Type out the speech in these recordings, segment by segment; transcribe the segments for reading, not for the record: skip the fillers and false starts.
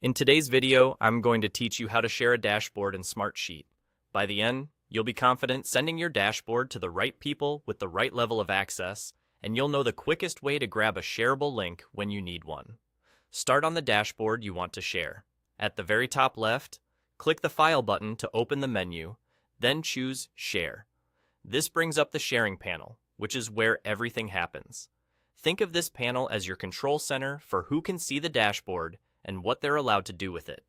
In today's video, I'm going to teach you how to share a dashboard in Smartsheet. By the end, you'll be confident sending your dashboard to the right people with the right level of access, and you'll know the quickest way to grab a shareable link when you need one. Start on the dashboard you want to share. At the very top left, click the File button to open the menu, then choose Share. This brings up the sharing panel, which is where everything happens. Think of this panel as your control center for who can see the dashboard and what they're allowed to do with it.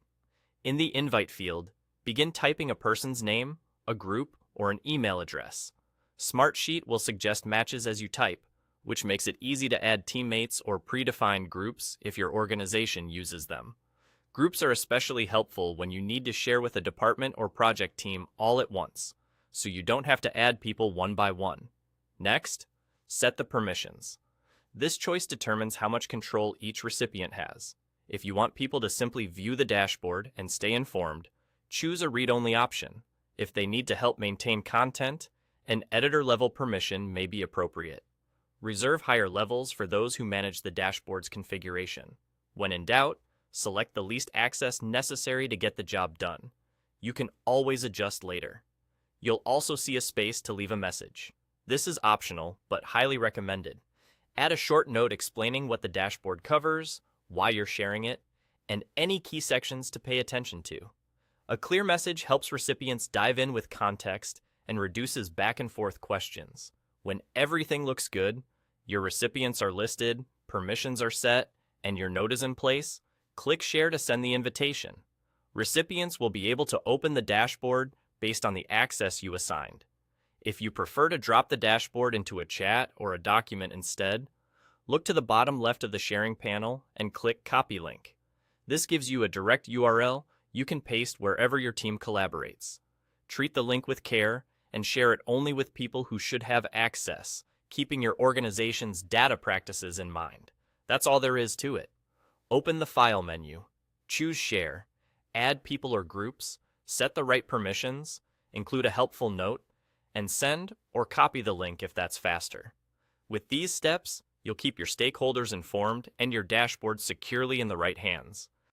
In the Invite field, begin typing a person's name, a group, or an email address. Smartsheet will suggest matches as you type, which makes it easy to add teammates or predefined groups if your organization uses them. Groups are especially helpful when you need to share with a department or project team all at once, so you don't have to add people one by one. Next, set the permissions. This choice determines how much control each recipient has. If you want people to simply view the dashboard and stay informed, choose a read-only option. If they need to help maintain content, an editor-level permission may be appropriate. Reserve higher levels for those who manage the dashboard's configuration. When in doubt, select the least access necessary to get the job done. You can always adjust later. You'll also see a space to leave a message. This is optional, but highly recommended. Add a short note explaining what the dashboard covers, why you're sharing it, and any key sections to pay attention to. A clear message helps recipients dive in with context and reduces back and forth questions. When everything looks good, your recipients are listed, permissions are set, and your note is in place, click Share to send the invitation. Recipients will be able to open the dashboard based on the access you assigned. If you prefer to drop the dashboard into a chat or a document instead, look to the bottom left of the sharing panel and click Copy Link. This gives you a direct URL you can paste wherever your team collaborates. Treat the link with care and share it only with people who should have access, keeping your organization's data practices in mind. That's all there is to it. Open the File menu, choose Share, add people or groups, set the right permissions, include a helpful note, and send or copy the link if that's faster. With these steps, you'll keep your stakeholders informed and your dashboard securely in the right hands.